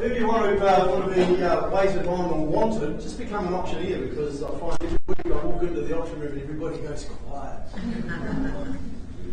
if you want to be waited on or wanted, just become an auctioneer, because I find every week I walk into the auction room and everybody goes quiet.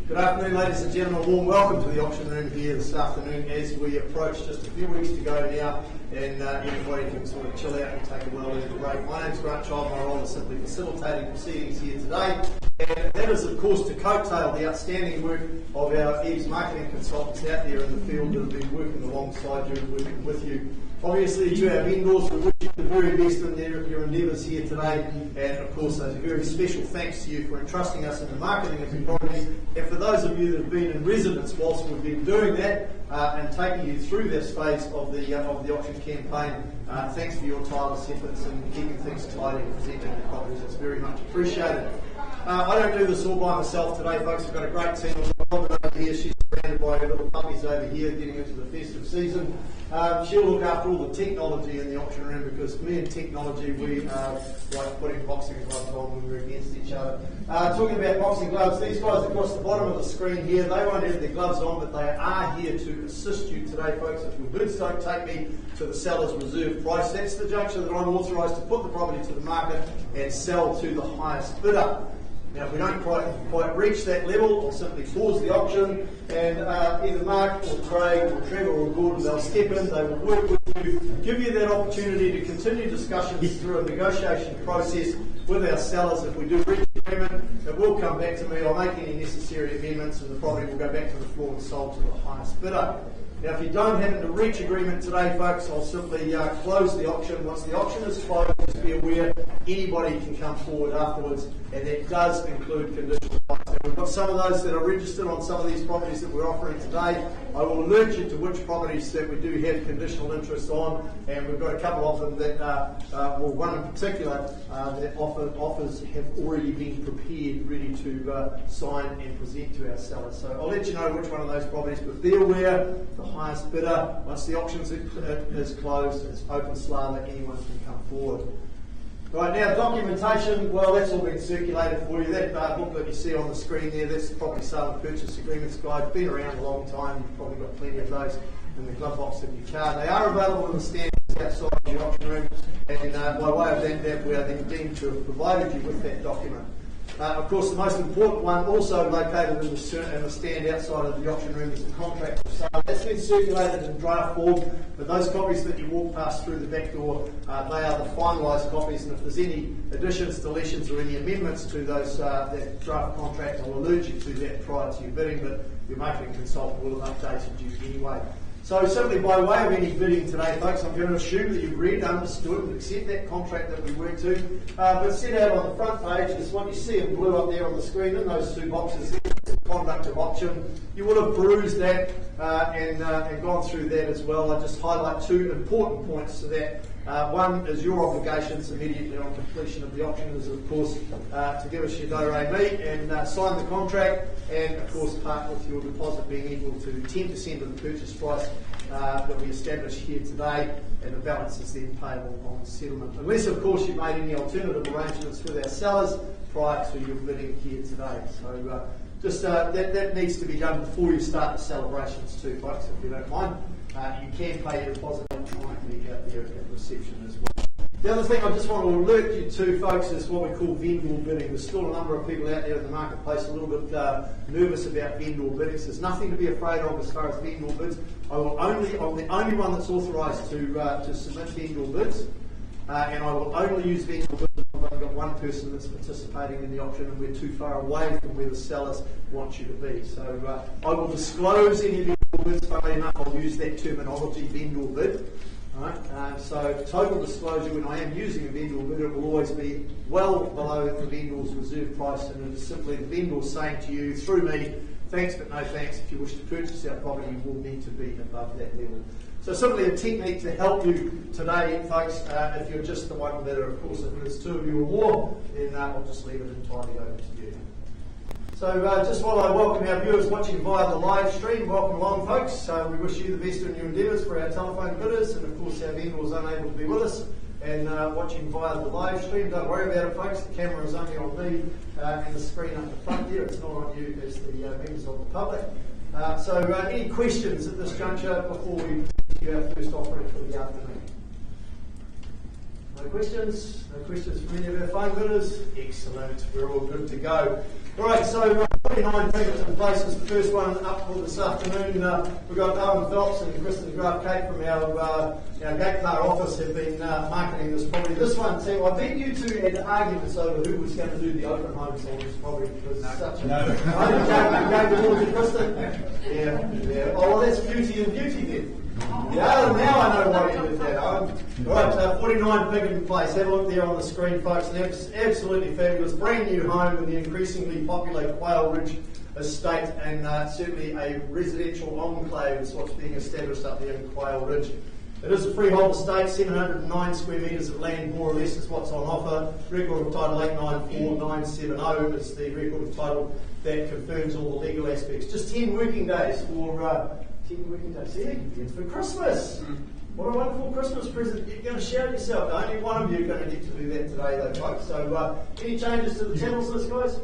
Good afternoon, ladies and gentlemen. A warm welcome to the auction room here this afternoon as we approach just a few weeks to go now, and everybody can sort of chill out and take a well-earned break. My name's Grant Child. My role is simply facilitating proceedings here today, and that is, of course, to coattail the outstanding work of our EVES marketing consultants out there in the field that have been working alongside you and working with you. Obviously, to our vendors, we wish you the very best in your endeavours here today, and of course, a very special thanks to you for entrusting us in the marketing of your properties. And for those of you that have been in residence whilst we've been doing that and taking you through this phase of the auction campaign, thanks for your tireless efforts in keeping things tidy and presenting your properties. It's very much appreciated. I don't do this all by myself today, folks. We've got a great team. Over here, she's surrounded by her little puppies over here, getting into the festive season. She'll look after all the technology in the auction room, because me and technology, we like putting boxing gloves on when we're against each other. Talking about boxing gloves, these guys across the bottom of the screen here, they won't have their gloves on, but they are here to assist you today, folks. If your bids don't take me to the seller's reserve price, that's the juncture that I'm authorised to put the property to the market and sell to the highest bidder. Now, if we don't quite reach that level, I'll simply pause the auction, and either Mark or Craig or Trevor or Gordon, they'll step in, they will work with you, give you that opportunity to continue discussions through a negotiation process with our sellers. If we do reach agreement, it will come back to me. I'll make any necessary amendments, and the property will go back to the floor and sold to the highest bidder. Now, if you don't happen to reach agreement today, folks, I'll simply close the auction. Once the auction is closed, just be aware anybody can come forward afterwards, and that does include conditional rights. And we've got some of those that are registered on some of these properties that we're offering today. I will alert you to which properties that we do have conditional interest on, and we've got a couple of them that, well, one in particular, that offers have already been prepared, ready to sign and present to our sellers. So I'll let you know which one of those properties, but be aware, the highest bidder, once the auction is closed, it's open slather, anyone can come forward. Right, now documentation, well, that's all been circulated for you. That booklet you see on the screen there, that's the property sale and purchase agreements guide. Been around a long time, you've probably got plenty of those in the glove box of your car. They are available in the stands outside of the auction room, and by way of that, we are then deemed to have provided you with that document. Of course, the most important one, also located in the stand outside of the auction room, is the contract of sale. That's been circulated in draft form, but those copies that you walk past through the back door, they are the finalised copies, and if there's any additions, deletions or any amendments to those that draft contract, I'll alert you to that prior to your bidding, but your marketing consultant will have updated you anyway. So simply by way of any bidding today, folks, I'm going to assume that you've read, understood and accept that contract that we work to. But set out on the front page is what you see in blue up there on the screen in those two boxes there. It's the conduct of auction. You will have perused that and gone through that as well. I just highlight two important points to that. One is your obligations immediately on completion of the auction is, of course, to give us your do-re-mi and sign the contract, and, of course, part with your deposit being equal to 10% of the purchase price that we establish here today, and the balance is then payable on settlement. Unless, of course, you've made any alternative arrangements with our sellers prior to your bidding here today. So just that needs to be done before you start the celebrations too, folks, if you don't mind. You can pay your deposit electronically out there at reception as well. The other thing I just want to alert you to, folks, is what we call vendor bidding. There's still a number of people out there in the marketplace a little bit nervous about vendor bidding. So there's nothing to be afraid of as far as vendor bids. I'm the only one that's authorised to submit vendor bids, and I will only use vendor bids if I've only got one person that's participating in the auction and we're too far away from where the sellers want you to be. So I will disclose any vendor bids. Funnily enough, I'll use that terminology, vendor bid. Right? So total disclosure, when I am using a vendor bid, it will always be well below the vendor's reserve price, and it is simply the vendor saying to you, through me, thanks but no thanks. If you wish to purchase our property, you will need to be above that level. So simply a technique to help you today, folks. If you're just the one bidder, of course, if there's two of you or more, then I'll just leave it entirely over to you. So just while I welcome our viewers watching via the live stream, welcome along, folks. We wish you the best in your endeavours for our telephone bidders, and of course our vendors unable to be with us and watching via the live stream. Don't worry about it, folks. The camera is only on me and the screen up the front there. It's not on you as the members of the public. So any questions at this juncture before we you our first offering for the afternoon. No questions? No questions from any of our phone bidders? Excellent. We're all good to go. All right, so 49 Pinkerton Place is the first one up for this afternoon. We've got Owen Phelps and Kristen Graf-Kate from our gate car office have been marketing this property. This one, too, I bet you two had arguments over who was going to do the open homes on this property because it's such a... No. I gave the all to Kristen. Yeah. Oh, well, that's beauty and beauty then. Yeah, now I know why you did that, Owen. Right, 49 Pinkerton Place. Have a look there on the screen, folks. It's absolutely fabulous. Brand new home in the increasingly popular Quail Ridge estate, and certainly a residential enclave is what's being established up there in Quail Ridge. It is a freehold estate, 709 square metres of land, more or less, is what's on offer. Record of title 894970 is the record of title that confirms all the legal aspects. Just 10 working days for... 10 working days. See, it's for Christmas. What a wonderful Christmas present. You're going to shout yourself. Only one of you are going to get to do that today, though, folks. So, any changes to the channels list, guys?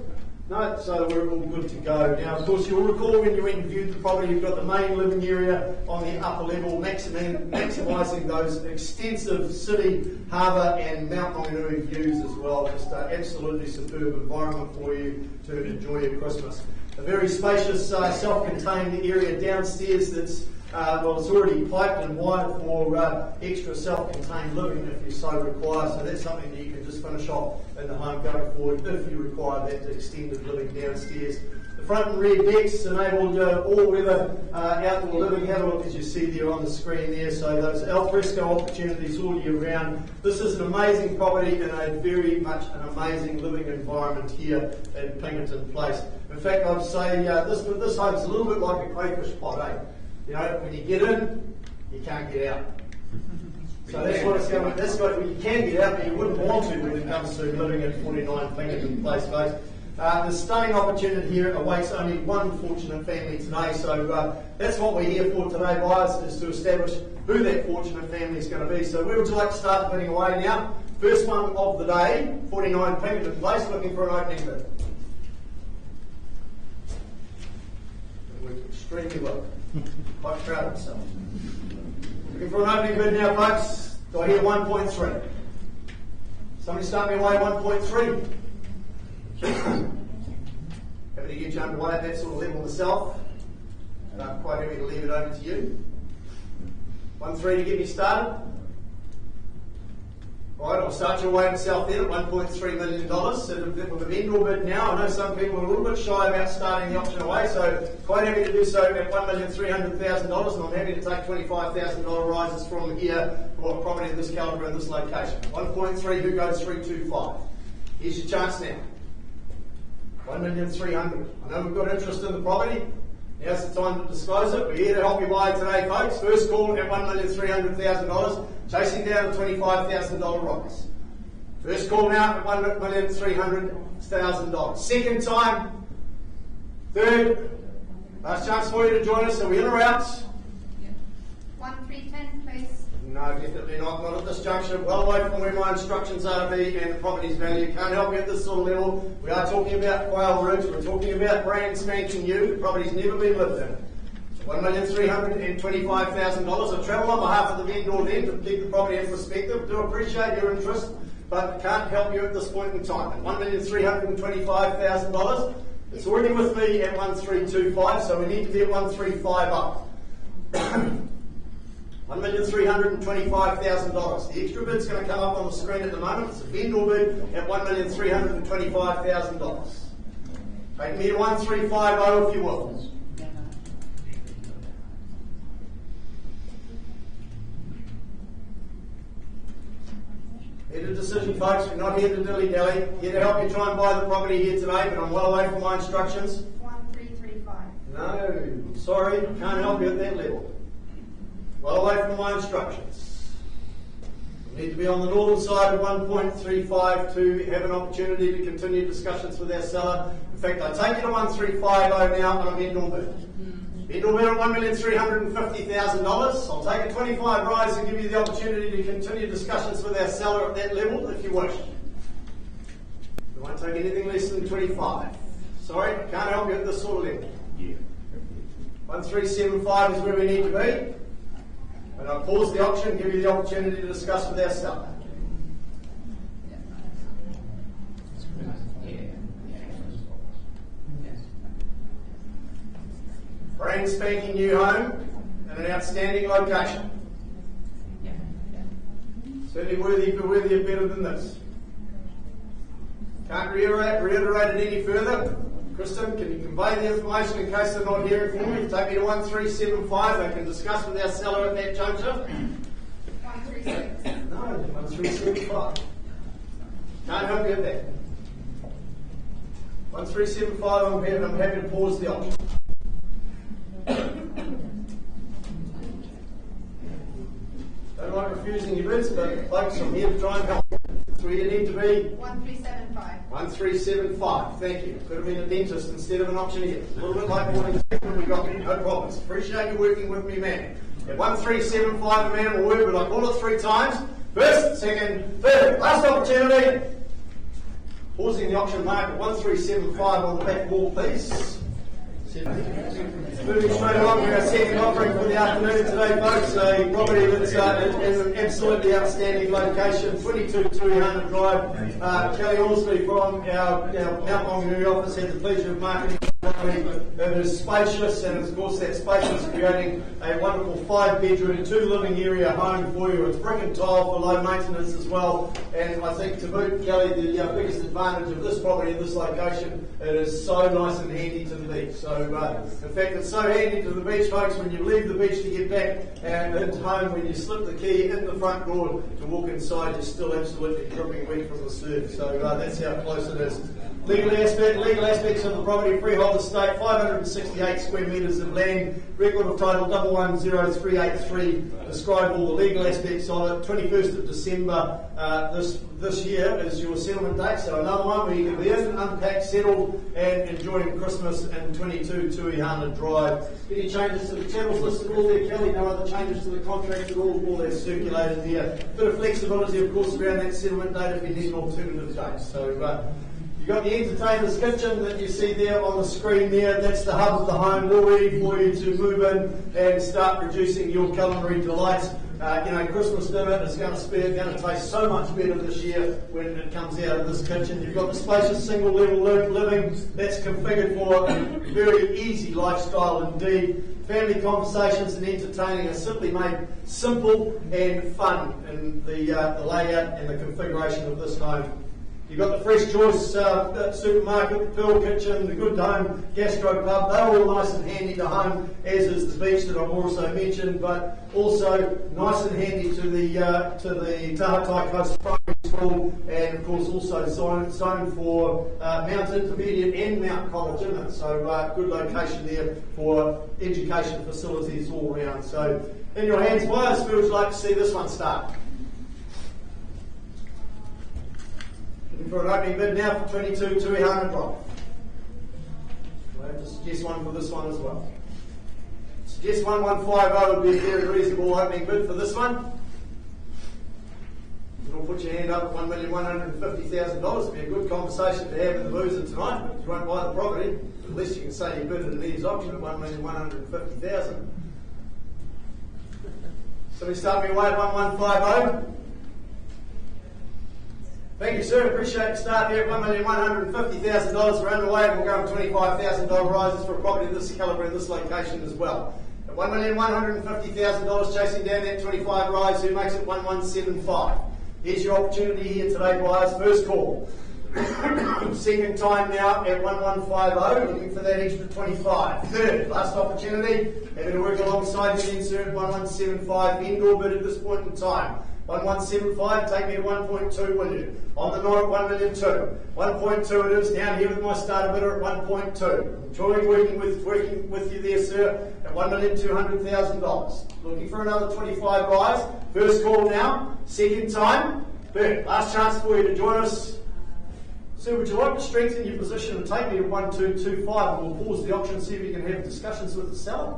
No, so we're all good to go. Now, of course, you'll recall when you went and viewed the property, you've got the main living area on the upper level, maximising those extensive city, harbour and Mount Maunganui views as well. Just an absolutely superb environment for you to enjoy your Christmas. A very spacious, self-contained area downstairs that's it's already piped and wired for extra self-contained living if you so require. So that's something that you can just finish off in the home going forward if you require that extended living downstairs. The front and rear decks enabled all-weather outdoor living. Have a look as you see there on the screen there. So those al fresco opportunities all year round. This is an amazing property and a very much an amazing living environment here in Pinkerton Place. In fact, I'd say this home's a little bit like a crayfish pot, eh? You know, when you get in, you can't get out. So that's what it's going to. That's what you can get out, but you wouldn't want to when it comes to living at 49 Pinkerton Place, folks. The stunning opportunity here awaits only one fortunate family today. So that's what we're here for today, buyers, is to establish who that fortunate family is going to be. So where would you like to start bidding away now? First one of the day, 49 Pinkerton Place, looking for an opening bid. It worked extremely well. Quite proud of himself. Looking for an opening bid now, folks. Do I hear 1.3? Somebody start me away 1.3. Happy to get you underway at that sort of level myself. And I'm quite happy to leave it over to you. 1.3 to get me started. Right, I'll start your way myself then at $1.3 million. So with a vendor bid now, I know some people are a little bit shy about starting the option away, so quite happy to do so at $1,300,000, and I'm happy to take $25,000 rises from here for a property of this calibre in this location. 1.3, who goes 325? Here's your chance now. 1,300,000. I know we've got interest in the property. Now's the time to disclose it. We're here to help you buy today, folks. First call at $1,300,000, chasing down a $25,000 rise. First call now at $1,300,000. Second time, third, last chance for you to join us. Are we in or out? 1,310, please. No, definitely not. Not at this juncture. Well away from where my instructions are to be and the property's value. Can't help you at this sort of level. We are talking about Quail Ridge. We're talking about brand spanking new. The property's never been lived in. $1,325,000. I travel on behalf of the vendor then to keep the property in perspective. Do appreciate your interest, but can't help you at this point in time. At $1,325,000. It's already with me at 1,325, so we need to be at 135 up. $1,325,000. The extra bid's going to come up on the screen at the moment. It's a vendor bid at $1,325,000. Take me to 1,350 if you will. Need a decision, folks. We're not here to dilly-dally. Here to help you try and buy the property here today, but I'm well away from my instructions. 1,335. No, sorry, can't help you at that level. Well away from my instructions. We need to be on the northern side of 1.35 to have an opportunity to continue discussions with our seller. In fact, I take you to 1,350 now on a vendor bid. Vendor bid at $1,350,000. I'll take a 25 rise and give you the opportunity to continue discussions with our seller at that level if you wish. I won't take anything less than 25. Sorry, I can't help you at this sort of level. 1,375 is where we need to be. When I pause the auction, give you the opportunity to discuss with our seller. Brand spanking new home and an outstanding location. Certainly worthy of better than this. Can't reiterate it any further. Kristen, can you convey the information in case they're not hearing from me? Take me to 1375. I can discuss with our seller at that juncture. 136. No, 1375. Can't help you with that. 1375, I'm happy to pause the auction. Don't like refusing your bids, but folks, I'm here to try and help you. That's where you need to be. 1375. 1375, thank you. Could have been a dentist instead of an auctioneer. A little bit like wanting to speak when we got you, no problems. Appreciate you working with me, man. At 1375, a man will work, but I call it 3 times. First, second, third. Last opportunity. Pausing the auction mark at 1375 on the back wall, please. Moving straight along with our second offering for the afternoon today, folks. A property that's in an absolutely outstanding location, 22 Tauranga Drive. Kelly Horsley from our Mount Maunganui office had the pleasure of marketing the property. It is spacious, and of course that spacious is creating a wonderful 5-bedroom, 2-living area home for you. It's brick and tile for low maintenance as well. And I think to boot, Kelly, the biggest advantage of this property in this location, it is so nice and handy to the beach. So in fact, it's so handy to the beach, folks, when you leave the beach to get back and into home, when you slip the key in the front door to walk inside, you're still absolutely dripping wet from the surf. So that's how close it is. Legal aspects of the property: freehold estate, 568 square metres of land, record of title 110383. Describe all the legal aspects of it. 21st of December this year is your settlement date, so another one where you can be in, unpacked, settled, and enjoying Christmas in 22 Tauranga Drive. Any changes to the channels listed all there, Kelly? No other changes to the contract at all that's circulated there. Bit of flexibility, of course, around that settlement date if you need an alternative date. So you've got the entertainer's kitchen that you see there on the screen there. That's the hub of the home, all ready for you to move in and start producing your culinary delights. Christmas dinner is going to taste so much better this year when it comes out of this kitchen. You've got the spacious single level living that's configured for a very easy lifestyle indeed. Family conversations and entertaining are simply made simple and fun in the layout and the configuration of this home. You've got the Fresh Choice supermarket, the Pearl Kitchen, the Good Home Gastro Pub. They're all nice and handy to home, as is the beach that I've also mentioned, but also nice and handy to the Tahatai Coast Primary School, and of course also zoned for Mount Intermediate and Mount College in it. So good location there for education facilities all around. So in your hands, buyers, who would like to see this one start? For an opening bid now for 22 Tauranga Drive. I'll have to suggest one for this one as well. Suggest 1150 would be a very reasonable opening bid for this one. You'll put your hand up at $1,150,000. It'd be a good conversation to have in the boozer tonight. You won't buy the property, but at least you can say you bid at an ease auction at $1,150,000. Somebody start me away at 1150. Thank you, sir. Appreciate the start there at $1,150,000. We're underway and we'll go on $25,000 rises for a property of this calibre in this location as well. At $1,150,000, chasing down that 25 rise, who makes it 1175. Here's your opportunity here today, buyers. First call. Second time now at 1150, looking for that extra 25. Third, last opportunity. Having to work alongside the insert 1175. Indoor bid at this point in time. 1175, take me to 1.2, will you? On the night, 1,200,000. 1.2 it is, down here with my starter bidder at 1.2. Enjoying working with you there, sir, at $1,200,000. Looking for another 25 rise. First call now, second time. Third, last chance for you to join us. Sir, would you like to strengthen your position and take me to 1225, and we'll pause the auction and see if you can have discussions with the seller?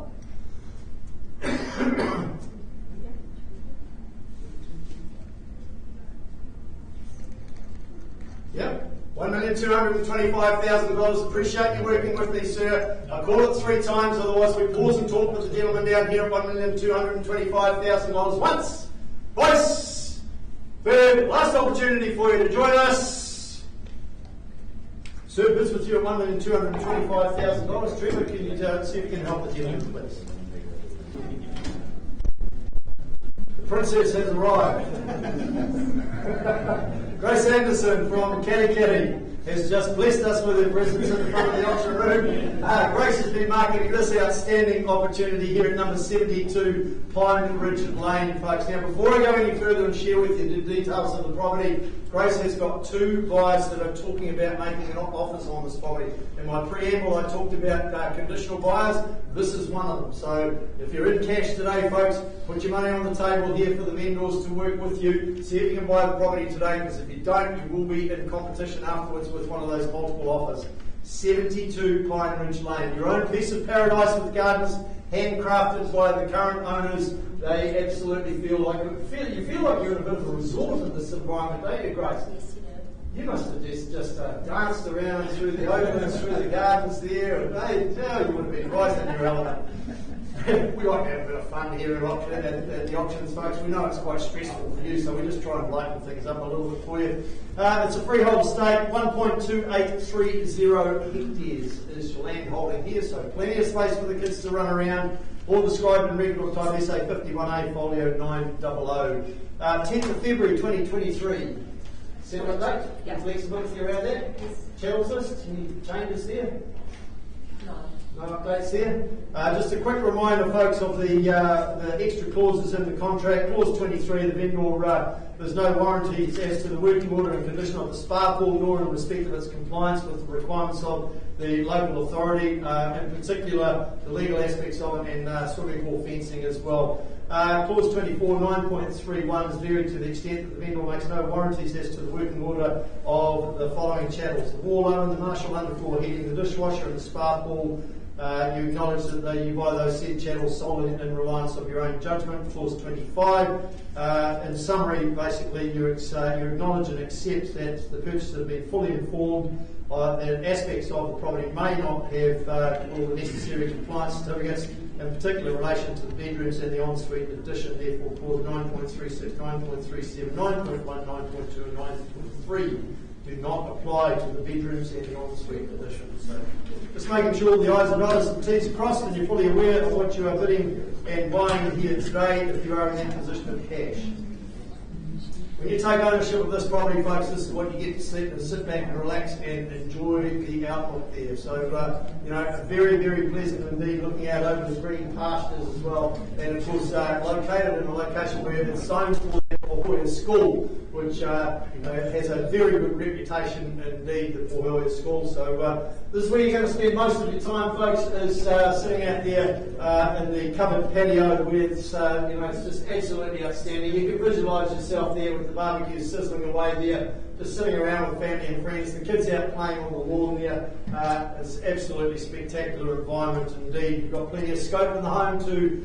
Yep. $1,225,000. Appreciate you working with me, sir. I call it 3 times, otherwise we pause and talk with the gentleman down here at $1,225,000. Once, twice, third, last opportunity for you to join us. Sir, bids with you at $1,225,000. Trevor, can you see if you can help the gentleman, please? The princess has arrived. Grace Anderson from Katikati has just blessed us with her presence in the front of the auction room. Grace has been marketing this outstanding opportunity here at number 72 Pine Ridge Lane, folks. Now, before I go any further and share with you the details of the property, Grace has got 2 buyers that are talking about making offers on this property. In my preamble, I talked about conditional buyers. This is one of them. So, if you're in cash today, folks, put your money on the table here for the vendors to work with you. See if you can buy the property today, because if you don't, you will be in competition afterwards with one of those multiple offers. 72 Pine Ridge Lane. Your own piece of paradise with gardens, handcrafted by the current owners. They absolutely feel like you feel like you're in a bit of a resort in this environment, don't you, Grace? Yes, you do. You must have just danced around through the openings, through the gardens there, and you would have been right in your element. We like to have a bit of fun here at the auctions, folks. We know it's quite stressful for you, so we just try and lighten things up a little bit for you. It's a freehold estate, 1.2830 hectares is your land holding here, so plenty of space for the kids to run around. All described in regular time, SA 51A, folio 900. 10th of February 2023. Settlement date? Yep. Flexibility around that? Yes. Channels list? Any changes there? No. No updates there. Just a quick reminder, folks, of the extra clauses in the contract. Clause 23, the vendor, there's no warranties as to the working order and condition of the spa pool, nor in respect of its compliance with the requirements of the local authority, in particular the legal aspects of it, and swimming pool fencing as well. Clause 24, 9.31 is varied to the extent that the vendor makes no warranties as to the working order of the following channels: the wall oven, the Marshall underfloor heating, the dishwasher, and the spa pool. You acknowledge that you buy those said channels solely in reliance of your own judgment. Clause 25. In summary, basically, you acknowledge and accept that the purchaser have been fully informed that aspects of the property may not have all the necessary compliance certificates, in particular in relation to the bedrooms and the ensuite addition. Therefore, clause 9.36, 9.37, 9.1, 9.2 and 9.3 do not apply to the bedrooms and the ensuite addition. So just making sure the I's are dotted and T's are crossed, and you're fully aware of what you are bidding and buying here today if you are in that position of cash. When you take ownership of this property, folks, this is what you get to sit back and relax and enjoy the outlook there. So, very, very pleasant indeed, looking out over the green pastures as well. And of course, located in a location where it's zoned for the Pohoia School, which has a very good reputation indeed, the Pohoia School. So, this is where you're going to spend most of your time, folks, is sitting out there in the covered patio where it's just absolutely outstanding. You can visualise yourself there with the barbecue sizzling away there, just sitting around with family and friends, the kids out playing on the lawn there. It's absolutely spectacular environment indeed. You've got plenty of scope in the home to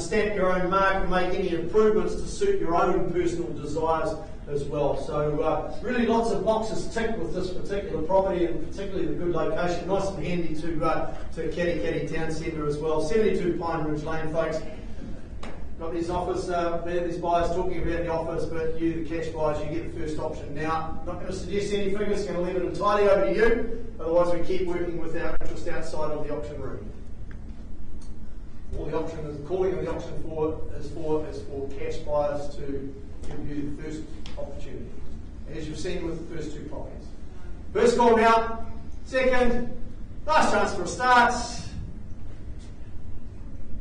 stamp your own mark and make any improvements to suit your own personal desires as well. So really lots of boxes ticked with this particular property, and particularly the good location, nice and handy to Katikati Town Centre as well. 72 Pine Ridge Lane, folks. Got these offers there, these buyers talking about the offers, but you, the cash buyers, you get the first option now. I'm not going to suggest any figures, going to leave it entirely over to you, otherwise we keep working with our interest outside of the auction room. All the auction is, calling of the auction is for cash buyers to give you the first opportunity, as you've seen with the first 2 properties. First call now, second, last chance for a start.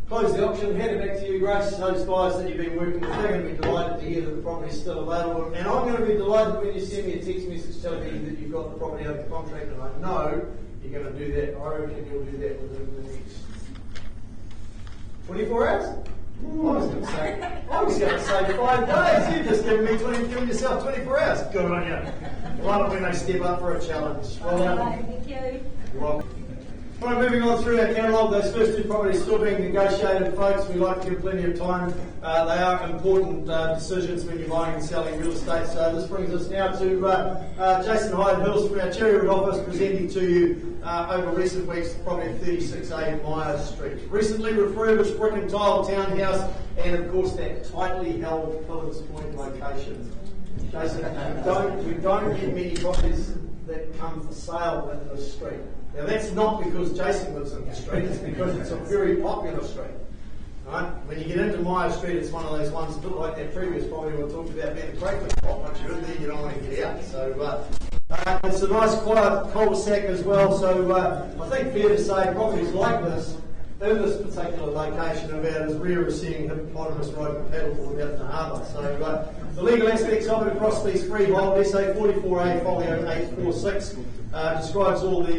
Close the auction, hand it back to you, Grace. Those buyers that you've been working with, they're going to be delighted to hear that the property is still available. And I'm going to be delighted when you send me a text message telling me that you've got the property under contract, and I know you're going to do that. I reckon you'll do that within the next 24 hours? I was going to say 5 days. You've just given yourself 24 hours. Good on you. Love it when they step up for a challenge. Well done. Thank you. You're welcome. Right, moving on through our catalogue, those first two properties still being negotiated, folks. We like to give plenty of time. They are important decisions when you're buying and selling real estate. So this brings us now to Jason Hyde-Hills from our Cherrywood office, presenting to you over recent weeks the property at 36A Myers Street. Recently refurbished brick and tile townhouse, and of course that tightly held Pillars Point location. Jason, we don't get many properties that come for sale in this street. Now that's not because Jason lives in the street, it's because it's a very popular street. Right? When you get into Myers Street, it's one of those ones, a bit like that previous property we talked about being a crackling spot. Once you're in there, you don't want to get out. So it's a nice quiet cul-de-sac as well, so I think fair to say properties like this, in this particular location, are about as rare as seeing hippopotamus ride a paddleboard out in the harbour. So the legal aspects of it across these freehold, SA 44A folio 846, describes all the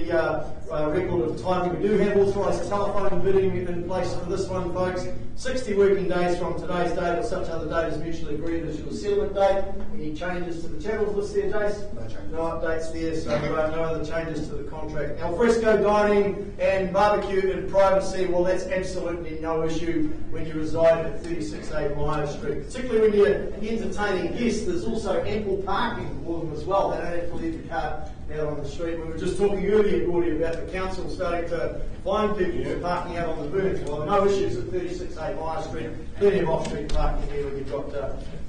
record of timing. We do have authorised telephone bidding in place for this one, folks. 60 working days from today's date or such other date is mutually agreed as your settlement date. Any changes to the channels list there, Jace? No changes. No updates there, so no other changes to the contract. Al fresco dining and barbecue in privacy, well, that's absolutely no issue when you reside at 36A Myers Street. Particularly when you're entertaining guests, there's also ample parking for them as well. They don't have to leave the car out on the street. We were just talking earlier, Gordy, about the council starting to find people for parking out on the burns. Well, no issues at 36A Myers Street. Plenty of off-street parking here when you've got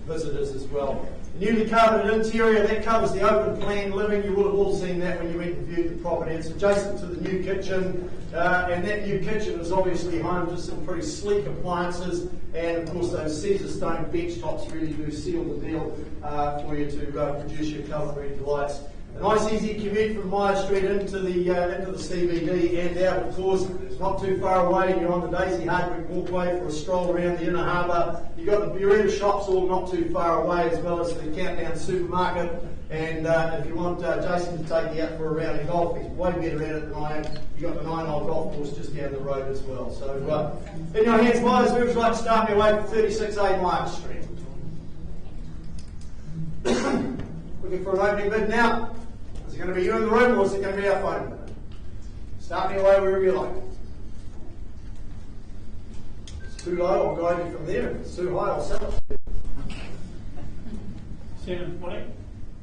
visitors as well. The newly carpeted interior, that covers the open plan living. You would have all seen that when you went and viewed the property. It's adjacent to the new kitchen, and that new kitchen is obviously home to some pretty sleek appliances, and of course those Caesar stone bench tops really do seal the deal for you to produce your culinary delights. A nice easy commute from Myers Street into the CBD and out, of course. It's not too far away. You're on the Daisy Hardwick Walkway for a stroll around the inner harbour. You've got the burrito shops all not too far away, as well as the Countdown supermarket. And if you want Jason to take you out for a round of golf, he's way better at it than I am. You've got the 9-hole golf course just down the road as well. So in your hands, buyers, who would like to start me away for 36A Myers Street? Looking for an opening bid now. Is it going to be you in the room, or is it going to be our phone bid? Start me away wherever you like. If it's too low, I'll guide you from there. If it's too high, I'll sell it. 740.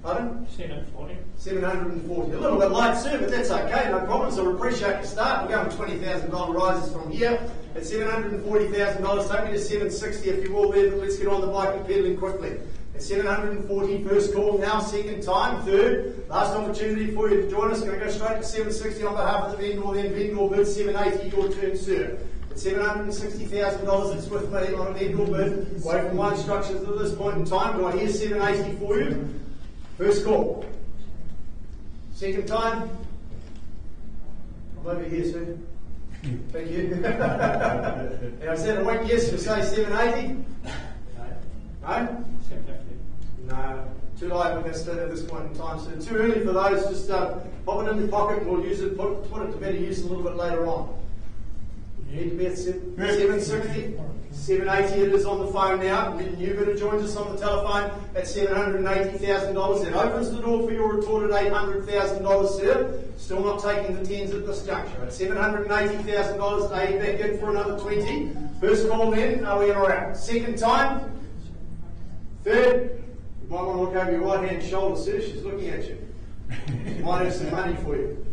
Pardon? 740. 740. A little bit light, sir, but that's okay, no problem. So we appreciate your start. We're going $20,000 rises from here. At $740,000, take me to 760 if you will there, but let's get on the bike and pedaling quickly. At 740, first call now, second time, third. Last opportunity for you to join us. Going to go straight to 760 on behalf of the vendor, then vendor bid 780, your turn, sir. At $760,000, it's with me on a vendor bid. Away from my instructions at this point in time. Do I hear 780 for you? First call. Second time. I'm over here, sir. Thank you. Now, is that a wink yes? You say 780? No? 750. No. Too late at this point in time. So too early for those. Just pop it in your pocket and we'll use it, put it to better use a little bit later on. You need to be at 760. 780 it is on the phone now. New bidder joins us on the telephone at $780,000. That opens the door for your retorted $800,000, sir. Still not taking the tens at this juncture. At $780,000, 80 back in for another 20. First call then, are we in or out? Second time. Third. You might want to look over your right hand shoulder, sir. She's looking at you. She might have some money for you.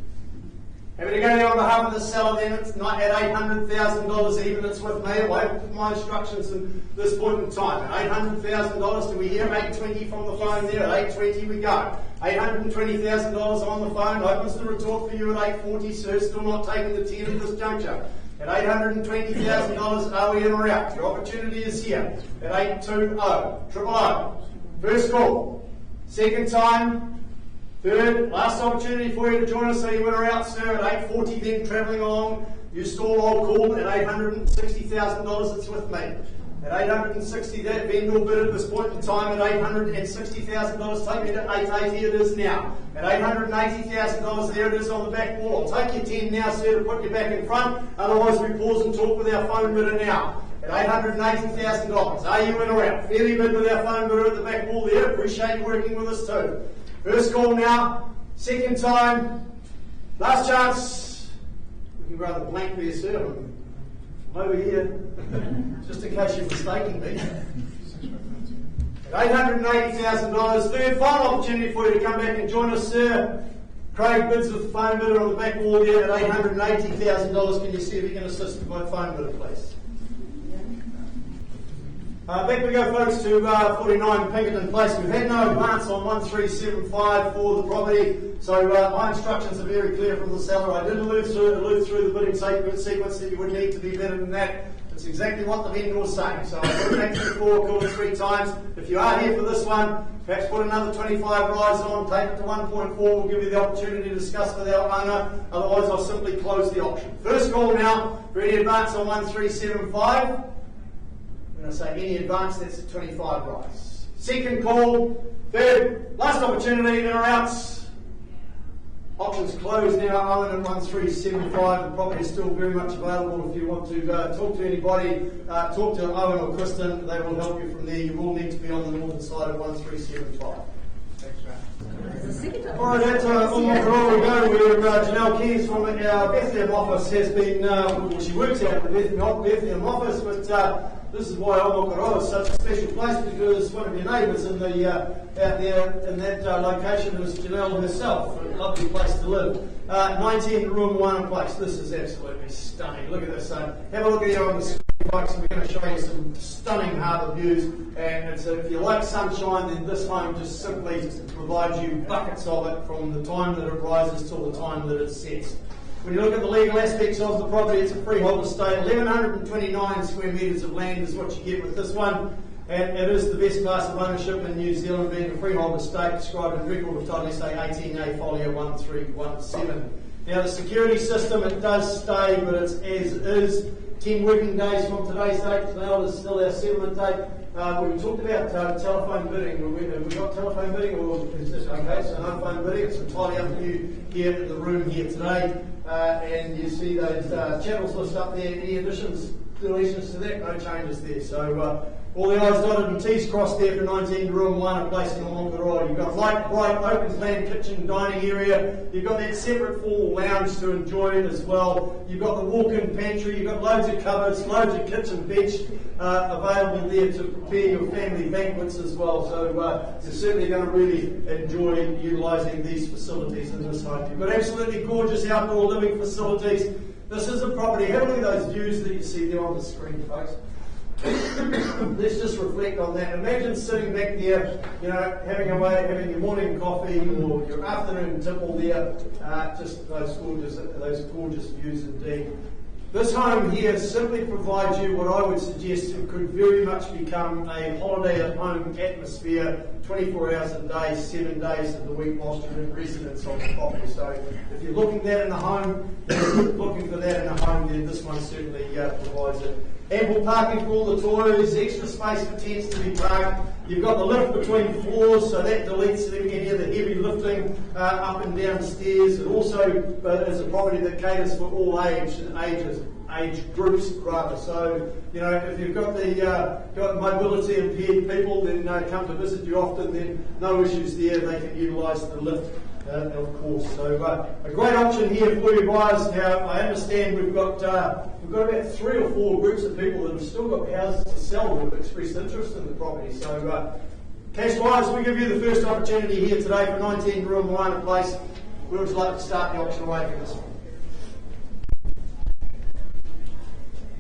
Having to go there on behalf of the seller then, it's not at $800,000 even, it's with me, away with my instructions at this point in time. At $800,000, do we hear 820 from the phone there? At 820 we go. $820,000 on the phone, opens the retort for you at 840, sir, still not taking the 10 at this juncture. At $820,000, are we in or out? Your opportunity is here. At 820, triple O. First call. Second time. Third, last opportunity for you to join us, so you win or out, sir, at 840 then, travelling along. You stall old call at $860,000, it's with me. At 860, that vendor bid at this point in time at $860,000, take me to 880 it is now. At $880,000, there it is on the back wall. I'll take your 10 now, sir, to put you back in front, otherwise we pause and talk with our phone bidder now. At $880,000, are you in or out? Fairly bid with our phone bidder at the back wall there, appreciate you working with us too. First call now, second time, last chance. looking rather blank there, sir. I'm over here, just in case you're mistaking me. $880,000. Third, final opportunity for you to come back and join us, sir. Craig bids with the phone bidder on the back wall there at $880,000. Can you see if you can assist with my phone bidder, please? Back we go, folks, to 49 Pinkerton Place. We've had no advance on 1375 for the property, so my instructions are very clear from the seller. I did allude through the bidding sequence that you would need to be better than that. It's exactly what the vendor was saying. So I've put it back to the floor, called it 3 times. If you are here for this one, perhaps put another 25 rides on, take it to 1.4. We'll give you the opportunity to discuss with our owner. Otherwise, I'll simply close the auction. First call now for any advance on 1375. When I say any advance, that's 25 rides. Second call, third, last opportunity, in or outs. Options closed now, Owen at 1375. The property is still very much available. If you want to talk to anybody, talk to Owen or Kristen, they will help you from there. You will need to be on the northern side of 1375. Thanks, Matt. Alright, that's Umokoro we go, where Janelle Keys from our Bethlehem office has been, well, she works out at the Bethlehem office, but this is why Umokoro is such a special place, because one of your neighbours in the out there in that location was Janelle herself. A lovely place to live. 19 room, 1 place. This is absolutely stunning. Look at this. Have a look at here on the screen, folks. We're going to show you some stunning harbour views. And it's, if you like sunshine, then this home just simply provides you buckets of it from the time that it rises till the time that it sets. When you look at the legal aspects of the property, it's a freehold estate. 1,129 square metres of land is what you get with this one. And it is the best class of ownership in New Zealand, being a freehold estate described in Record of Title SA 18A Folio 1317. Now the security system, it does stay, but it's as is. 10 working days from today's date. Today is still our settlement date. We talked about telephone bidding. Have we got telephone bidding, or is this okay? So no phone bidding. It's entirely up to you here in the room here today. And you see those channels list up there. Any additions, deletions to that? No changes there. So all the I's dotted and T's crossed there for 19 room, 1 place in Tauranga. You've got light, bright, open plan kitchen, dining area. You've got that separate full lounge to enjoy it as well. You've got the walk-in pantry. You've got loads of cupboards, loads of kitchen bench available there to prepare your family banquets as well. So you're certainly going to really enjoy utilising these facilities in this home. You've got absolutely gorgeous outdoor living facilities. This is a property. Have a look at those views that you see there on the screen, folks. Let's just reflect on that. Imagine sitting back there, you know, having your morning coffee or your afternoon tipple there. Just those gorgeous views indeed. This home here simply provides you what I would suggest it could very much become a holiday at home atmosphere, 24 hours a day, 7 days of the week whilst you're in residence on the property. So if you're looking for that in a home, then this one certainly provides it. Ample parking for all the toys, extra space for tents to be parked. You've got the lift between floors, so that deletes any of the heavy lifting up and down stairs. It also is a property that caters for all age groups rather. So you know, if you've got got mobility impaired people, then come to visit you often. Then no issues there. They can utilise the lift. Of course, so a great option here for you buyers. Now, I understand we've got about 3 or 4 groups of people that have still got houses to sell who have expressed interest in the property. So, cash-wise, we give you the first opportunity here today for 19 room, 1 place. We would like to start the auction away for this one.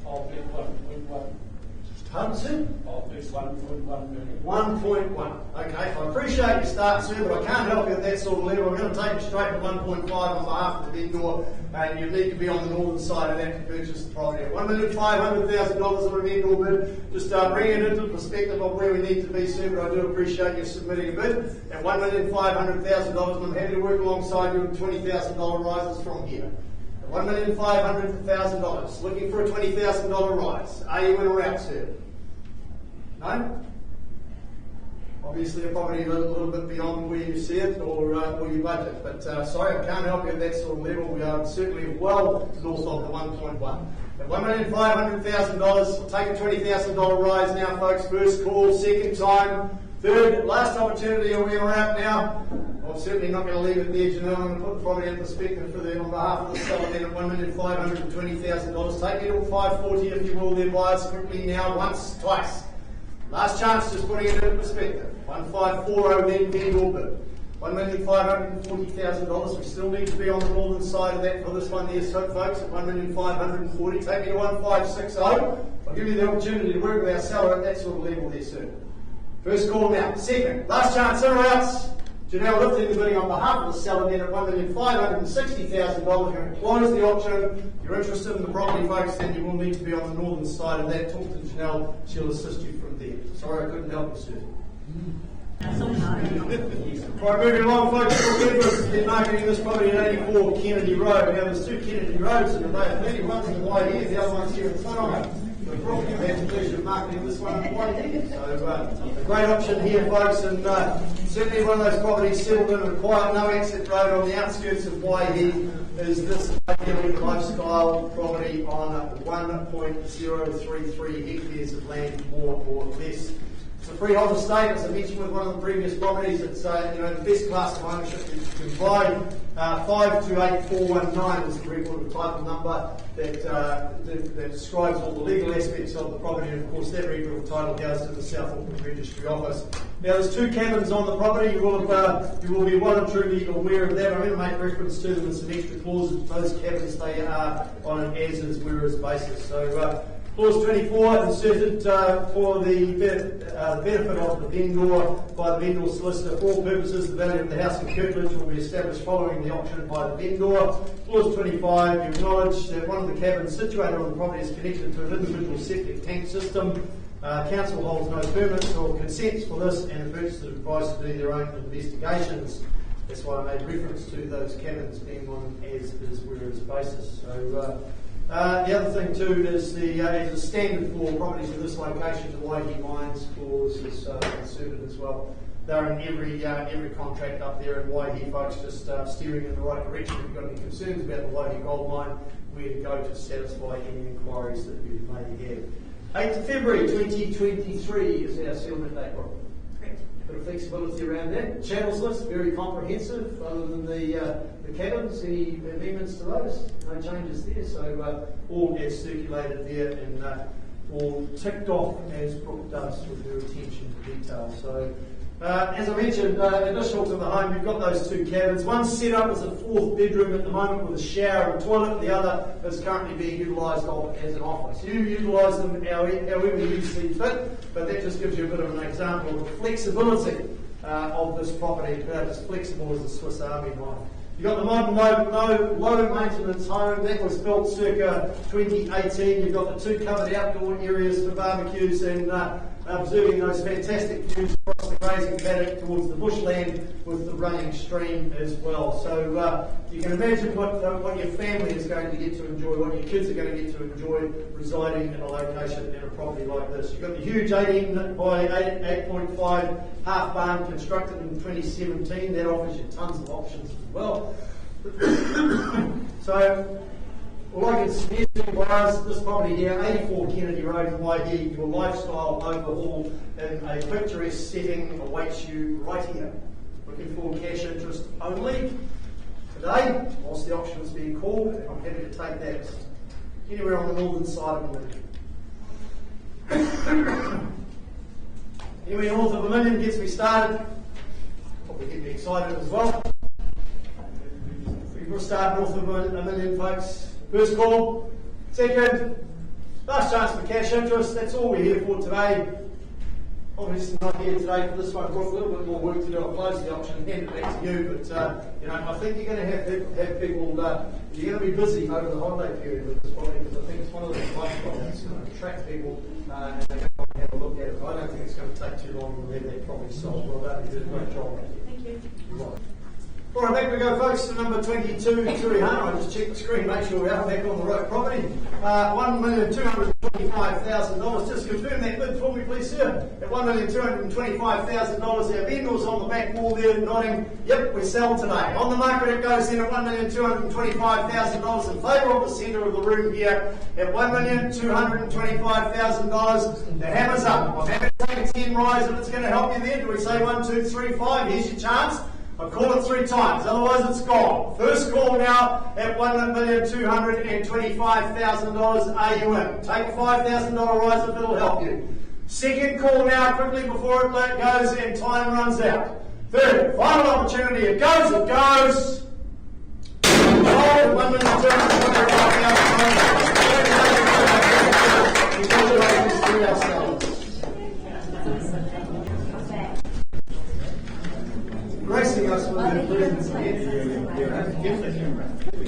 I'll bid 1.1. Hudson? I'll bid 1.1 million. 1.1. Okay, I appreciate your start, sir, but I can't help you at that sort of level. I'm going to take you straight to 1.5 on behalf of the vendor, and you need to be on the northern side of that to purchase the property. At $1,500,000 on a vendor bid, just bring it into perspective of where we need to be, sir, but I do appreciate you submitting a bid. At $1,500,000, I'm happy to work alongside you with $20,000 rises from here. At $1,500,000, looking for a $20,000 rise. Are you in or out, sir? No? Obviously a property a little bit beyond where you see it or your budget, but sorry, I can't help you at that sort of level. We are certainly well north of the 1.1. At $1,500,000, we'll take a $20,000 rise now, folks. First call, second time, third, last opportunity. Are we out now? I'm certainly not going to leave it there, Janelle. I'm going to put the property in perspective for them on behalf of the seller then at $1,520,000. Take it all 540 if you will, there buyers quickly now, once, twice. Last chance, just putting it in perspective. 1540 then vendor bid. $1,540,000. We still need to be on the northern side of that for this one there, so folks, at $1,540,000. Take me to 1560. I'll give you the opportunity to work with our seller at that sort of level there, sir. First call now. Second, last chance in or outs. Janelle lifting the bidding on behalf of the seller then at $1,560,000. You're going to close the auction. If you're interested in the property, folks, then you will need to be on the northern side of that. Talk to Janelle. She'll assist you from there. Sorry I couldn't help you, sir. Right, moving along, folks. We're marketing this property at 84 Kennedy Road. Now, there's two Kennedy Roads in the Bay of Plenty. One's in the white here, the other one's here in Tauranga. We've had the pleasure of marketing this one in white here. So, a great option here, folks, and certainly one of those properties settled in a quiet, no exit road on the outskirts of Waihi is this ideally lifestyle property on 1.033 hectares of land, more or less. It's a freehold estate, as I mentioned with one of the previous properties. It's the best class of ownership you can buy. 528419 is the record title number that describes all the legal aspects of the property, and of course that record of title goes to the South Auckland Registry Office. Now there's two cabins on the property. You will be well and truly aware of that. I'm going to make reference to them with some extra clauses. Those cabins, they are on an as-is, whereas basis. So Clause 24 inserted for the benefit of the vendor by the vendor solicitor. For all purposes, the value of the house in Kirkland will be established following the auction by the vendor. Clause 25, you acknowledge that one of the cabins situated on the property is connected to an individual septic tank system. Council holds no permits or consents for this, and the purchaser is advised to do their own investigations. That's why I made reference to those cabins being on as-is, whereas basis. So, the other thing too is as a standard for properties in this location, the Waihi Mines clause is inserted as well. They're in every contract up there in Waihi, folks, just steering in the right direction. If you've got any concerns about the Waihi gold mine, where to go to satisfy any inquiries that you may have. 8th of February 2023 is our settlement date, Rob. Bit of flexibility around that. Channels list, very comprehensive, other than the cabins. Any amendments to those? No changes there. So all gets circulated there and all ticked off as Brooke does with her attention to detail. So as I mentioned, additional to the home, you've got those two cabins. One's set up as a fourth bedroom at the moment with a shower and toilet. The other is currently being utilised as an office. You utilise them however you see fit, but that just gives you a bit of an example of the flexibility of this property. About as flexible as the Swiss Army knife. You've got the modern low maintenance home that was built circa 2018. You've got the two covered outdoor areas for barbecues and observing those fantastic views across the grazing paddock towards the bushland with the running stream as well. So you can imagine what your family is going to get to enjoy, what your kids are going to get to enjoy residing in a location in a property like this. You've got the huge 18 by 8.5 half barn constructed in 2017. That offers you tons of options as well. So all I can suggest to you was this property here, 84 Kennedy Road in Waihi, your lifestyle overhaul in a picturesque setting awaits you right here. Looking for cash interest only. Today, whilst the auction is being called, I'm happy to take that anywhere on the northern side of the million. Anywhere north of a million gets me started. Probably get me excited as well. We'll start north of a million, folks. First call. Second, last chance for cash interest. That's all we're here for today. Obviously not here today for this one. We've got a little bit more work to do. I'll close the auction and hand it back to you. But I think you're going to have people. You're going to be busy over the holiday period with this property because I think it's one of those lifestyles that's going to attract people and they're going to have a look at it. I don't think it's going to take too long to have that property sold. Well done. You did a great job. Thank you. Right. All right, back we go, folks, to number 22, Tauranga. I just checked the screen, make sure we're out back on the right property. $1,225,000. Just confirm that bid for me, please, sir. At $1,225,000, our vendor's on the back wall there nodding, yep, we sell today. On the market it goes in at $1,225,000 in favour of the centre of the room here at $1,225,000. The hammer's up. I'm happy to take a 10 rise if it's going to help you there. Do we say 1, 2, 3, 5? Here's your chance. I call it 3 times, otherwise it's gone. First call now at $1,225,000. Are you in? Take a $5,000 rise if it'll help you. Second call now, quickly before it goes and time runs out. Third, final opportunity. It goes, it goes. Congratulations to ourselves. Gracing us with their presence again.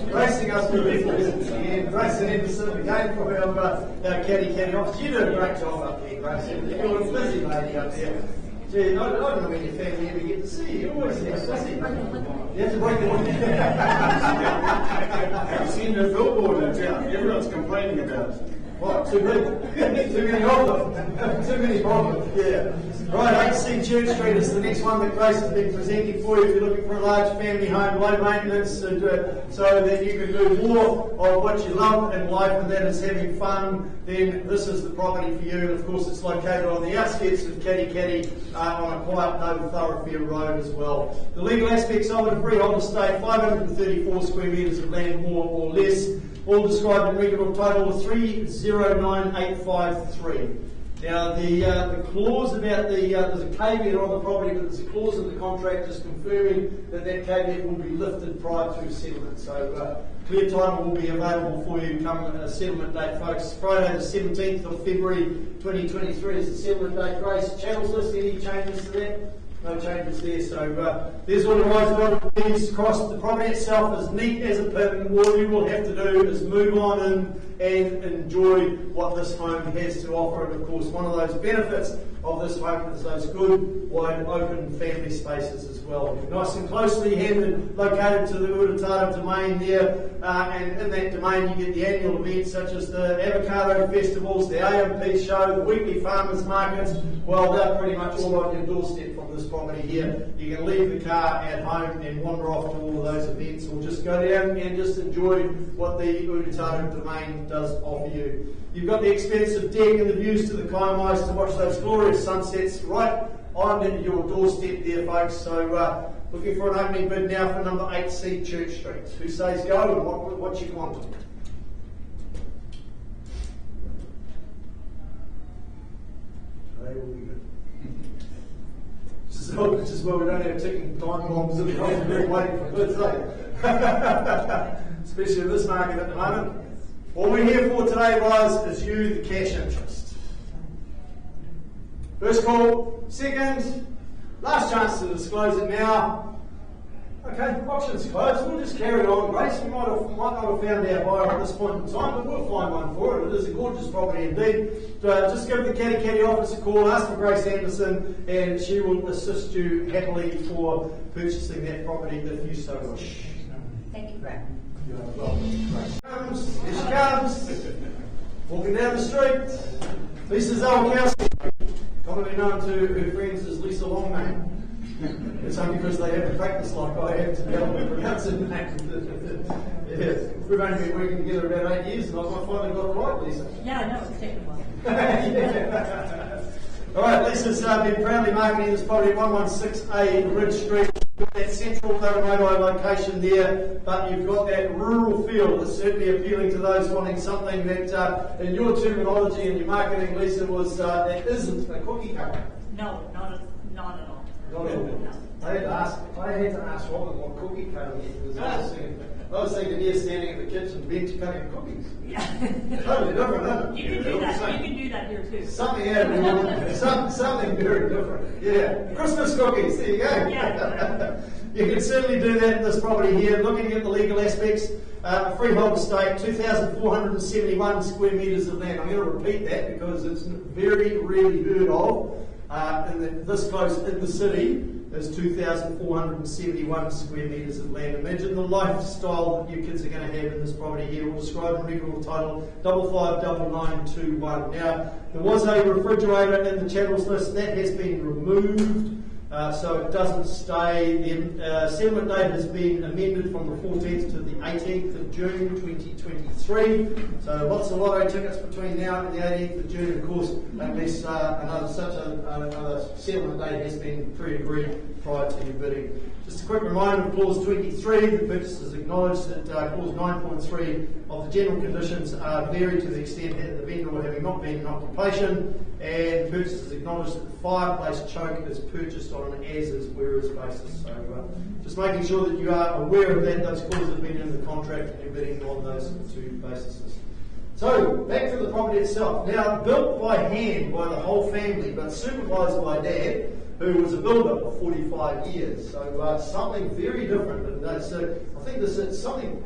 Gracing us with their presence again. Grace and Anderson again from our caddy office. You do a great job up there, Grace. You're a busy lady up there. Gee, I don't know when your family ever get to see you. You always seem busy. You have to break the I've seen the billboard in town. Everyone's complaining about it. What? Too many? Too many of them. Too many problems, yeah. Right, 8C Church Street is the next one that Grace has been presenting for you. If you're looking for a large family home, low maintenance, and, so that you can do more of what you love in life, and that is having fun, then this is the property for you. And of course, it's located on the outskirts of Kaddy on a quiet, noble thoroughfare road as well. The legal aspects of it: a freehold estate, 534 square metres of land, more or less. All described in regular title 309853. Now, the clause about there's a caveat on the property, but there's a clause in the contract just confirming that caveat will be lifted prior to settlement. So, clear title will be available for you come settlement date, folks. Friday the 17th of February 2023 is the settlement date. Grace, channels list, any changes to that? No changes there, so there's all the rights these across. The property itself is neat as a pin. All you will have to do is move on in and enjoy what this home has to offer. And of course, one of those benefits of this home is those good, wide, open family spaces as well. Nice and closely handed, located to the Uratata domain there, and in that domain you get the annual events such as the avocado festivals, the AMP show, the weekly farmers markets. Well, they're pretty much all on your doorstep from this property here. You can leave the car at home and wander off to all of those events, or just go down and just enjoy what the Uratata domain does offer you. You've got the expensive deck and the views to the Kaimais to watch those glorious sunsets right on your doorstep there, folks. So looking for an opening bid now for number 8C Church Street. Who says go and what you want? They will be good. Which is why we don't have ticking time bombs and we're waiting for bids, especially in this market at the moment. What we're here for today, guys, is you, the cash interest. First call, second, last chance to disclose it now. Okay, auction's closed. We'll just carry on, Grace. We might not have found our buyer at this point in time, but we'll find one for it. It is a gorgeous property indeed. Just give the Kaddy office a call, ask for Grace Anderson, and she will assist you happily for purchasing that property if you so wish. Thank you, Brad. Here she comes, walking down the street. Lisa Zalkowski, commonly known to her friends as Lisa Longman. It's only because they haven't practiced like I have to be able to pronounce it. We've only been working together about 8 years, and I finally got it right, Lisa. Yeah, I know, it's taken a while. Yeah. All right, Lisa's been proudly marketing this property at 116A Ridge Street. That central Tauranga location there, but you've got that rural feel that's certainly appealing to those wanting something that, in your terminology and your marketing, Lisa, was that isn't a cookie cutter. No, not at all. Not at all. No. I had to ask Robin what cookie cutter is, because I was thinking here standing at the kitchen bench cutting cookies. Yeah. Totally different, isn't it? You can do that. You can do that here too. Something very different. Yeah. Christmas cookies, there you go. Yeah. You can certainly do that in this property here. Looking at the legal aspects, freehold estate, 2,471 square metres of land. I'm going to repeat that because it's very rarely heard of. This close in the city is 2,471 square metres of land. Imagine the lifestyle that your kids are going to have in this property here. We'll describe in regular title 559921. Now, there was a refrigerator in the channels list that has been removed. so it doesn't stay. The settlement date has been amended from the 14th to the 18th of June 2023. So lots of lotto tickets between now and the 18th of June. Of course, unless another settlement date has been pre-agreed prior to your bidding. Just a quick reminder of Clause 23, the purchasers acknowledge that Clause 9.3 of the general conditions are varied to the extent that the vendor having not been in occupation, and purchasers acknowledge that the fireplace choke is purchased on an as-is, where-is basis. So just making sure that you are aware of that. Those clauses have been in the contract and you're bidding on those two bases. So, back to the property itself. Now, built by hand by the whole family, but supervised by Dad, who was a builder for 45 years. So something very different. And so I think there's something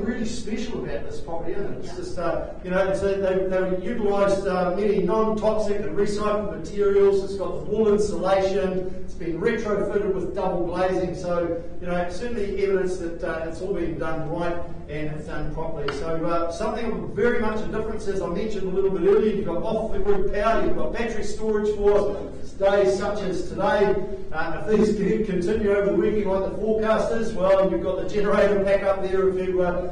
really special about this property, isn't it? It's just, they've utilised many non-toxic and recycled materials. It's got the wall insulation. It's been retrofitted with double glazing. So, certainly evidence that it's all been done right and it's done properly. So something very much a difference, as I mentioned a little bit earlier. You've got off-the-grid power, you've got battery storage for days such as today. If things continue over the weekend like the forecast is, well, you've got the generator back up there if you run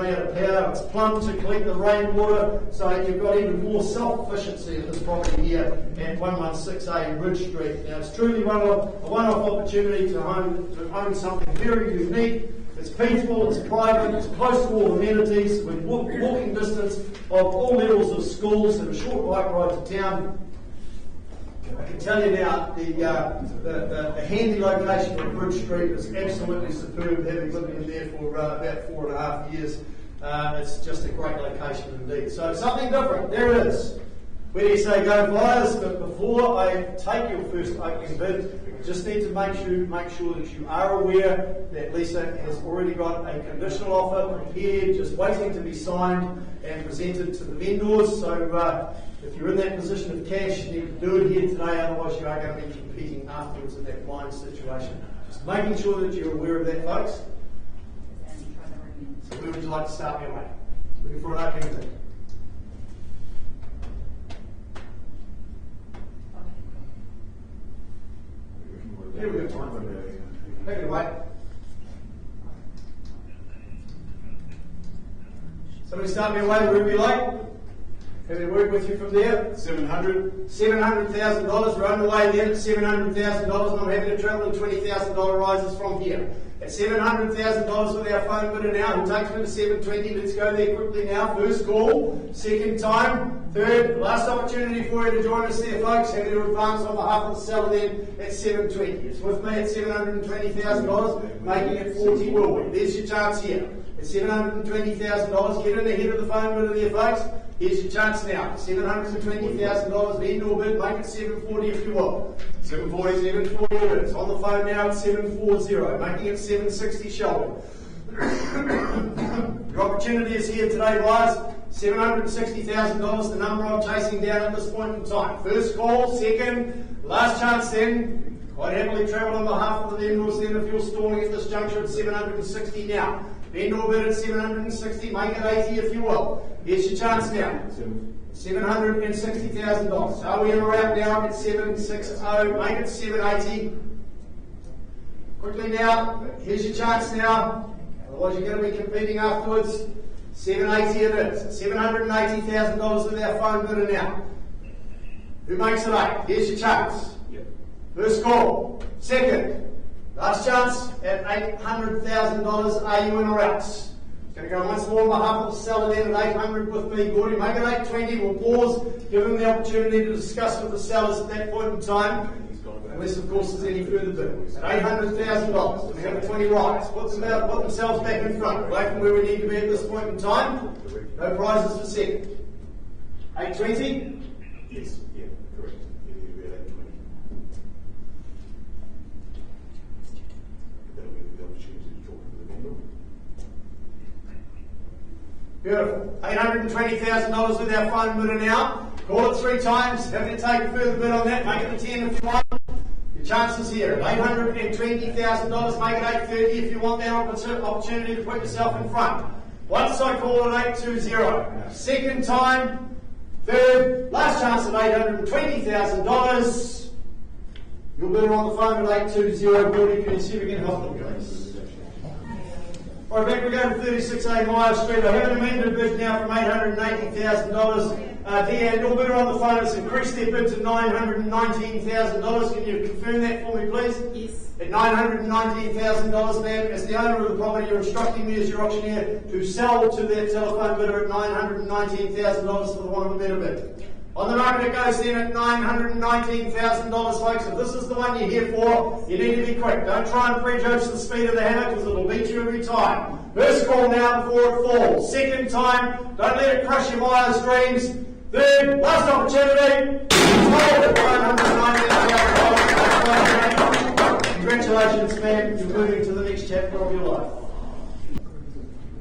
out of power. It's plumbed to collect the rainwater, so you've got even more self-efficiency in this property here at 116A Ridge Street. Now, it's truly a one-off opportunity to own something very unique. It's peaceful, it's private, it's close to all amenities, with walking distance of all levels of schools and a short bike ride to town. I can tell you now, the handy location of Ridge Street is absolutely superb, having lived in there for about 4.5 years. It's just a great location indeed. So something different, there it is. Where do you say go Flyers? But before I take your first opening bid, I just need to make sure that you are aware that Lisa has already got a conditional offer prepared, just waiting to be signed and presented to the vendors. So if you're in that position of cash, you need to do it here today, otherwise you are going to be competing afterwards in that blind situation. Just making sure that you're aware of that, folks. So where would you like to start, your mate? Looking for an opening bid. Here we go, time. Take it away. Somebody start me away wherever you like. Have me work with you from there. $700,000. We're underway then at $700,000, and I'm happy to travel in $20,000 rises from here. At $700,000 with our phone bidder now, who takes me to 720. Let's go there quickly now. First call, second time, third, last opportunity for you to join us there, folks. Happy to advance on behalf of the seller then at 720. It's with me at $720,000, making it 40 will we. There's your chance here. At $720,000, get in ahead of the phone bidder there, folks. Here's your chance now. $720,000 vendor bid, make it 740 if you will. 740 it is. On the phone now at 740, making it 760 shall we? Your opportunity is here today, guys. $760,000, the number I'm chasing down at this point in time. First call, second, last chance then. Quite happily travel on behalf of the vendors then if you're stalling at this juncture at 760 now. Vendor bid at 760, make it 80 if you will. Here's your chance now. $760,000. Are we in a wrap now at 760? Make it 780. Quickly now, here's your chance now. Otherwise you're going to be competing afterwards. 780 it is. $780,000 with our phone bidder now. Who makes it 8? Here's your chance. First call. Second. Last chance at $800,000. Are you in or else? Going to go once more on behalf of the seller then at 800 with me, Gordy. Make it 820. We'll pause, give them the opportunity to discuss with the sellers at that point in time. Unless, of course, there's any further bid. At $800,000, we have a 20 rights. Put themselves back in front, away from where we need to be at this point in time. No prizes for second. 820? Yes, yeah, correct. It'll be at 820. That'll give you the opportunity to talk to the vendor. Beautiful. $820,000 with our phone bidder now. Call it 3 times. Happy to take a further bid on that. Make it a 10 if you want. Your chances here. $820,000. Make it 830 if you want that opportunity to put yourself in front. Once I call it 820. Second time. Third. Last chance at $820,000. You'll be on the phone at 820 Building. Can you see if we can help them, please? All right, back we go to 36A Myers Street. I have an amended bid now from $880,000. Deanne, you'll bidder on the phone has increased their bid to $919,000. Can you confirm that for me, please? Yes. At $919,000, ma'am, as the owner of the property, you're instructing me as your auctioneer to sell to that telephone bidder at $919,000 for the one of a better bid. On the market it goes then at $919,000, folks. If this is the one you're here for, you need to be quick. Don't try and prejudge the speed of the hammer because it'll beat you every time. First call now before it falls. Second time, don't let it crush your Myers dreams. Third, last opportunity. Sold at $919,000. Congratulations, ma'am. You're moving to the next chapter of your life.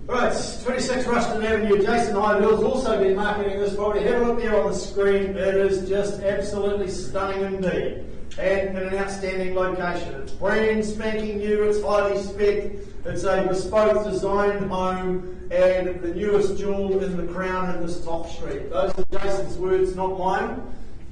Right, 26 Rushton Avenue. Jason Highville's also been marketing this property. Have a look there on the screen. It is just absolutely stunning indeed. And in an outstanding location. It's brand spanking new, it's highly spec, it's a bespoke designed home, and the newest jewel in the crown in this top street. Those are Jason's words, not mine.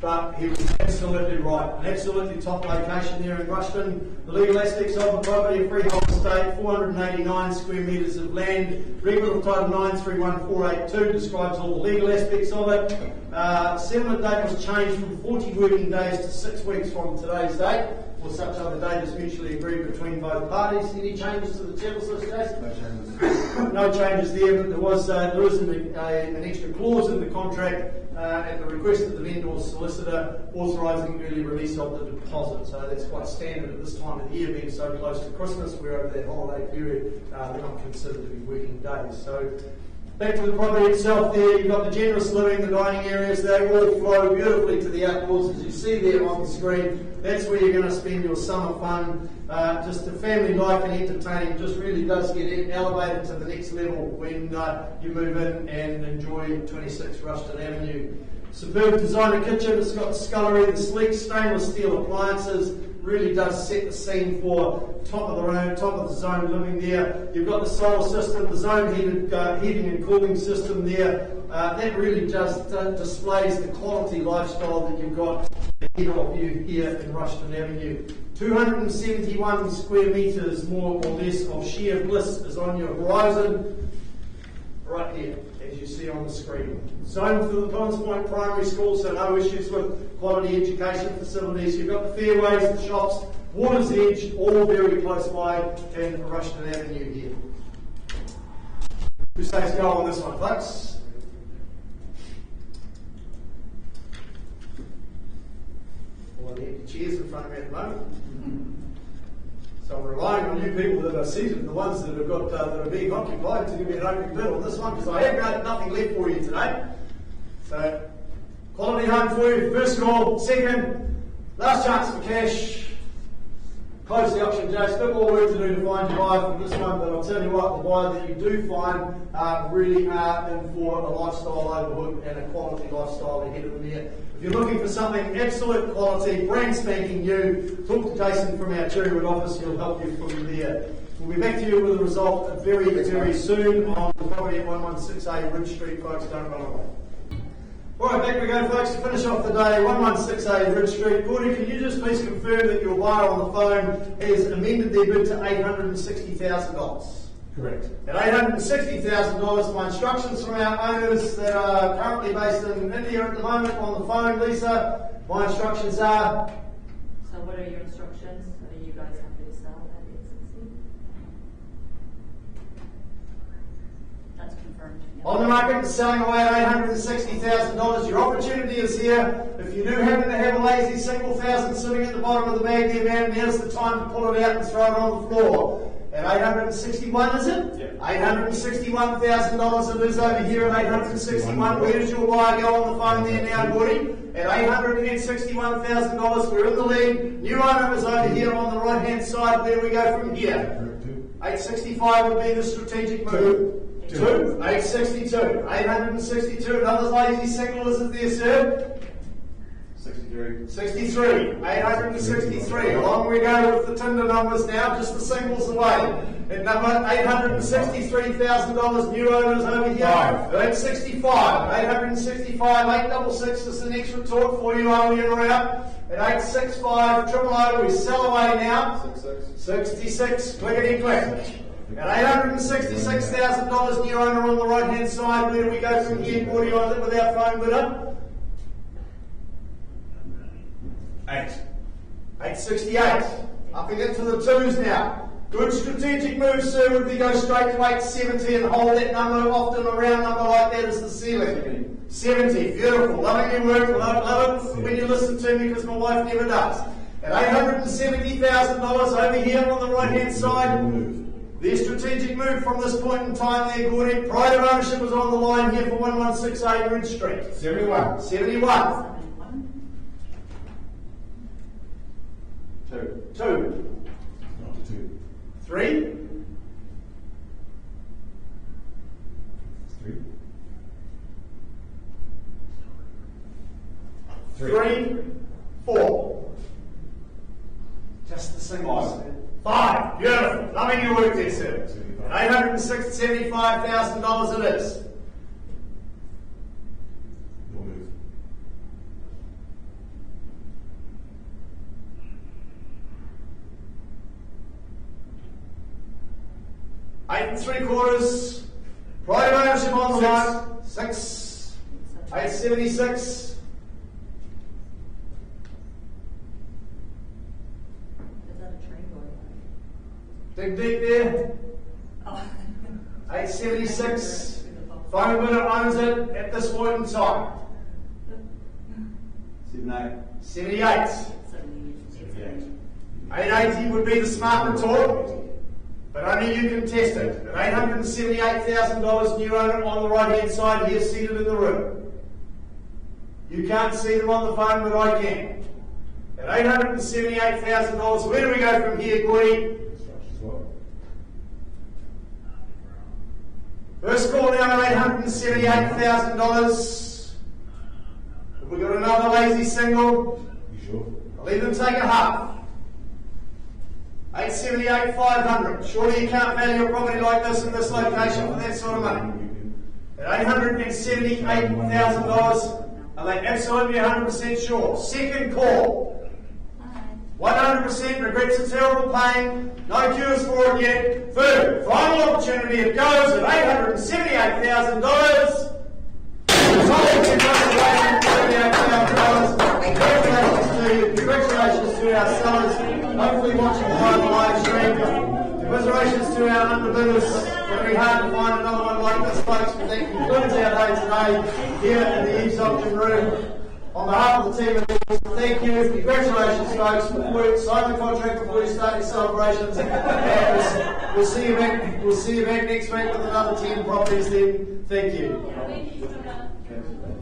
But he was absolutely right. An absolutely top location there in Rushton. The legal aspects of the property, a freehold estate, 489 square metres of land. Regular title 931482 describes all the legal aspects of it. Settlement date was changed from 40 working days to 6 weeks from today's date, or such other date is mutually agreed between both parties. Any changes to the chattel list, Jason? No changes. No changes there, but there is an extra clause in the contract at the request of the vendor's solicitor authorising early release of the deposit. So that's quite standard at this time of the year, being so close to Christmas, where over that holiday period they're not considered to be working days. So back to the property itself there, you've got the generous living, the dining areas, they all flow beautifully to the outdoors as you see there on the screen. That's where you're going to spend your summer fun. Just the family life and entertaining just really does get elevated to the next level when you move in and enjoy 26 Rushton Avenue. Superb designer kitchen, it's got the scullery, the sleek stainless steel appliances, really does set the scene for top of the room, top of the zone living there. You've got the solar system, the zone heated heating and cooling system there. That really just displays the quality lifestyle that you've got ahead of you here in Rushton Avenue. 271 square metres more or less of sheer bliss is on your horizon, right here, as you see on the screen. Zoned for the Pons Point Primary School, so no issues with quality education facilities. You've got the fairways, the shops, Water's Edge, all very close by in Rushton Avenue here. Who says go on this one, folks? All the empty chairs in front of me at the moment. So I'm relying on you people that are seated, the ones that have got that are being occupied, to give me an opening bid on this one, because I have got nothing left for you today. So quality home for you. First call, second, last chance for cash. Close the auction, Jay. Still more work to do to find your buyer from this one, but I'll tell you what, the buyer that you do find really are in for a lifestyle overhook and a quality lifestyle ahead of them here. If you're looking for something absolute quality, brand spanking new, talk to Jason from our Cherrywood office. He'll help you from there. We'll be back to you with a result very, very soon on the property at 116A Ridge Street, folks. Don't run away. All right, back we go, folks, to finish off the day. 116A Ridge Street. Gordy, can you just please confirm that your buyer on the phone has amended their bid to $860,000? Correct. At $860,000, my instructions from our owners that are currently based in India at the moment on the phone, Lisa, my instructions are... So what are your instructions? Are you guys happy to sell at 860? That's confirmed. Yeah. On the market, selling away at $860,000. Your opportunity is here. If you do happen to have a lazy single thousand sitting at the bottom of the bag there, man, now's the time to pull it out and throw it on the floor. At 861, is it? Yeah. $861,000 it is over here at 861. Where does your buyer go on the phone there now, Woody? At $861,000, we're in the lead. New owner is over here on the right-hand side. Where do we go from here? 865 would be the strategic move. 862. 862. Another lazy single, is it there, sir? 63. 863. Along we go with the Tinder numbers now, just the singles away. At number $863,000, new owners over here. 865. 865, 866 is an extra talk for you, are we in or out? At 865, triple O, we sell away now. 66, clickety click. At $866,000, new owner on the right hand side, where do we go from here? 40 on it with our phone bidder? 868. Upping it to the twos now. Good strategic move, sir, would be go straight to 870 and hold that number. Often a round number like that is the ceiling. 70, beautiful. Loving your work. Love it when you listen to me because my wife never does. At $870,000 over here on the right hand side, their strategic move from this point in time there, Gordy. Pride of ownership was on the line here for 1168 Ridge Street. 71. 71. 2. 3. 3. 4. Just the singles. 5. Beautiful. Loving your work there, sir. $875,000 it is. Your move. 8 3/4. Pride of ownership on the line. 6. 876. Is that a train going Dig deep there. by? Oh. 876. Phone bidder owns it at this point in time. 78. 880 would be the smart retort, but only you can test it. At $878,000, new owner on the right hand side here seated in the room. You can't see them on the phone, but I can. At $878,000, where do we go from here, Gordy? First call now at $878,000. Have we got another lazy single? You sure? I'll even take a half. 878, 500. Surely you can't value a property like this in this location for that sort of money. At $878,000, are they absolutely 100% sure? Second call. 100% regrets a terrible pain. No cures for it yet. Third, final opportunity. It goes at $878,000. Congratulations to you. Congratulations to our sellers. Hopefully watching the live stream. Congratulations to our underbidders. Very hard to find another one like this, folks, but that concludes our day today here in the EVES auction room. On behalf of the team, thank you. Congratulations, folks. Sign the contract before you start your celebrations. And we'll see you back. We'll see you back next week with another 10 properties. Then, thank you.